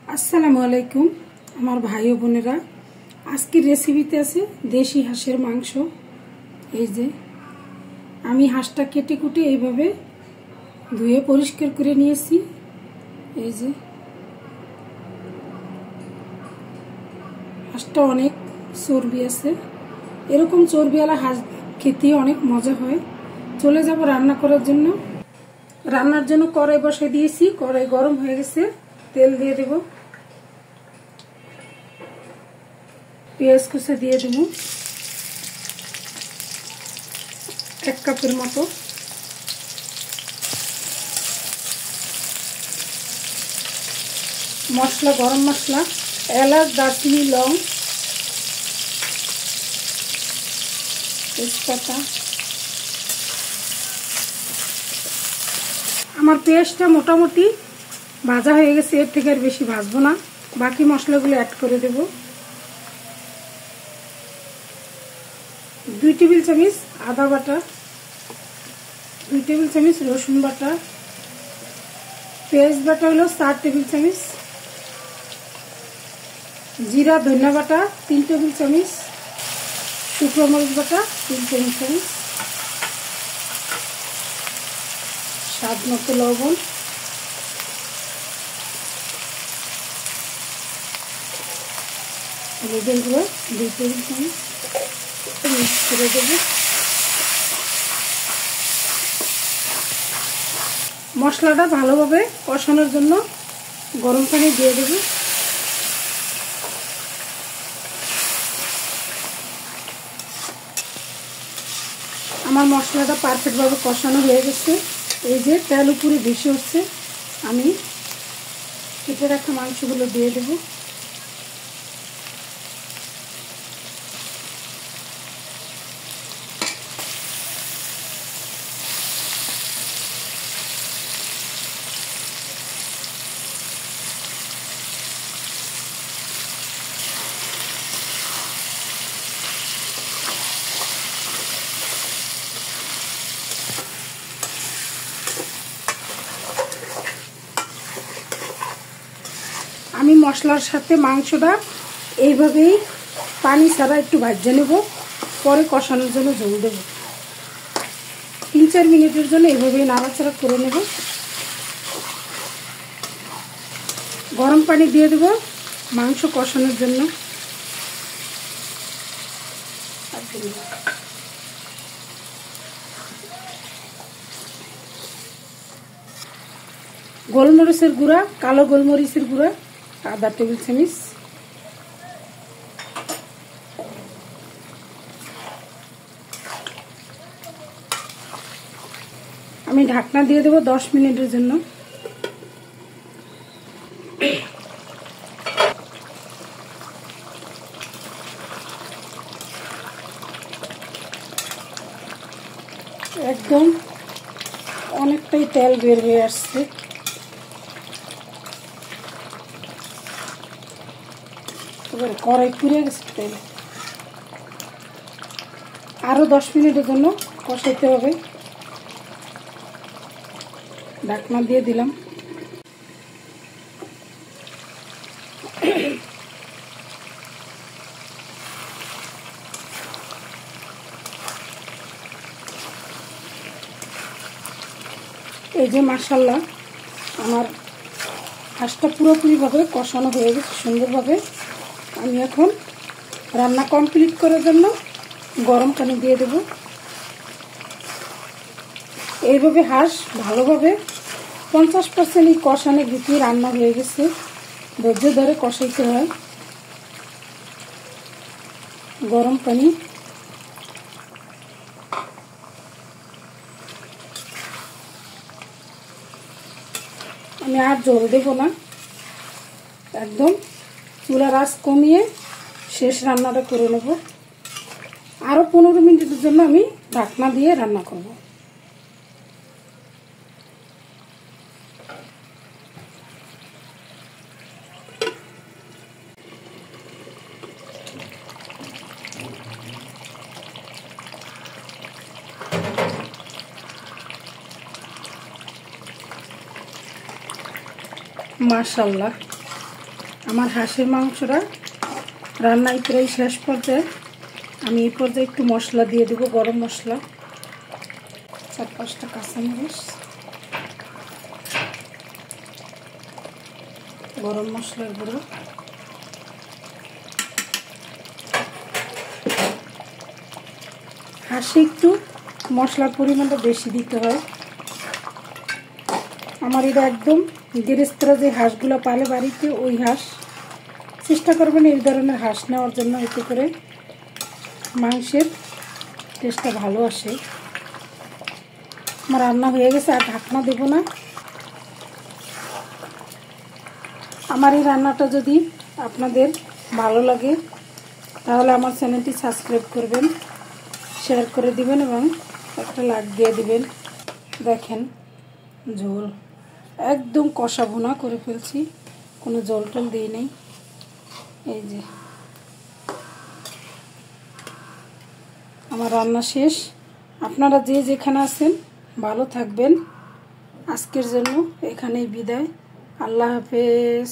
আসসালামু আলাইকুম আমার ভাই ও বোনেরা, আজকের রেসিপিতে আছে দেশি হাঁসের মাংস। এই যে আমি হাঁসটা কেটে কুটে এইভাবে ধুয়ে পরিষ্কার করে নিয়েছি। এই যে হাঁসটা অনেক চর্বি আছে, এরকম চর্বিওয়ালা হাঁস খেতে অনেক মজা হয়। চলে যাব রান্না করার জন্য। রান্নার জন্য কড়াই বসে দিয়েছি, কড়াই গরম হয়ে গেছে, তেল দিয়ে দেব, পেঁয়াজ কুচি দিয়ে দেব 1 কাপের মতো, মশলা গরম মশলা, এলাচ, দারচিনি, লং, তেজপাতা। আমার পেঁয়াজটা মোটামুটি ভাজা হয়ে গেছে, এর থেকে আর বেশি ভাজবো না। বাকি মশলাগুলো অ্যাড করে দেব। 2 টেবিল চামচ আদা বাটা, 2 টেবিল চামচ রসুন বাটা, পেঁয়াজ বাটা হলো 4 টেবিল চামচ, জিরা ধনিয়া বাটা 3 টেবিল চামচ, শুকনো মরিচ বাটা 3 টেবিল চামচ, স্বাদ মতো লবণ, হলুদের গুঁড়ো 2 টেবিল চামচ, মিক্স করে দেবো। মশলাটা ভালোভাবে কষানোর জন্য গরম পানি দিয়ে দেবো। আমার মশলাটা পারফেক্টভাবে কষানো হয়ে গেছে। এই যে তেল উপরে ভেসে উঠছে, আমি কেটে রাখা মাংসগুলো দিয়ে দেবো। আমি মশলার সাথে মাংসটা এইভাবেই পানি ছাড়া একটু ভাজে নেব, পরে কষানোর জন্য জল দেব। 3-4 মিনিটের জন্য এইভাবেই নাড়াচাড়া করে নেব। গরম পানি দিয়ে দেব মাংস কষানোর জন্য। গোলমরিচের গুঁড়া, কালো গোলমরিচের গুঁড়া 1/2 টেবিল চামচ, আমি ঢাকনা দিয়ে দেব 10 মিনিটের জন্য। একদম অনেকটাই তেল বের হয়ে আসছে। এবার কড়াই পুড়ে গেছে তেল। আরো 10 মিনিটের জন্য কষাইতে হবে। ঢাকনা দিয়ে দিলাম। এই যে মাশাআল্লাহ আমার হাঁসটা পুরোপুরিভাবে কষানো হয়ে গেছে সুন্দরভাবে। আমি এখন রান্না কমপ্লিট করার জন্য গরম পানি দিয়ে দেব। এইভাবে হাঁস ভালোভাবে 50% কষানো ভিতরে রান্না হয়ে গেছে। ধৈর্য ধরে কষাইতে হয়। গরম পানি আমি আর জল দেব না, একদম চুলার আঁচ কমিয়ে শেষ রান্নাটা করে নেব। আরো 15 মিনিটের জন্য আমি ঢাকনা দিয়ে রান্না করব। মাশাআল্লাহ আমার হাঁসের মাংসটা রান্নায় প্রায় শেষ পর্যায়ে। আমি এই পর্যায়ে একটু মশলা দিয়ে দেবো, গরম মশলা, 4-5টা কাঁচামরিচ, গরম মশলার গুঁড়ো, হাঁসে একটু মশলার পরিমাণটা বেশি দিতে হয়। আমার এটা একদম গেরেস্তারা যে হাঁসগুলো পালে বাড়িতে, ওই হাঁস চেষ্টা করবেন এই ধরনের হাঁস নেওয়ার জন্য, এতে করে মাংসের টেস্টটা ভালো আসে। আমার রান্না হয়ে গেছে, আর ঢাকনা দেব না। আমার এই রান্নাটা যদি আপনাদের ভালো লাগে তাহলে আমার চ্যানেলটি সাবস্ক্রাইব করবেন, শেয়ার করে দিবেন এবং একটা লাইক দিয়ে দিবেন। দেখেন ঝোল একদম কষা ভুনা করে ফেলছি, কোনো জল টল দিই নেই। এই যে আমার রান্না শেষ। আপনারা যে যেখানে আছেন ভালো থাকবেন। আজকের জন্য এখানেই বিদায়। আল্লাহ হাফেজ।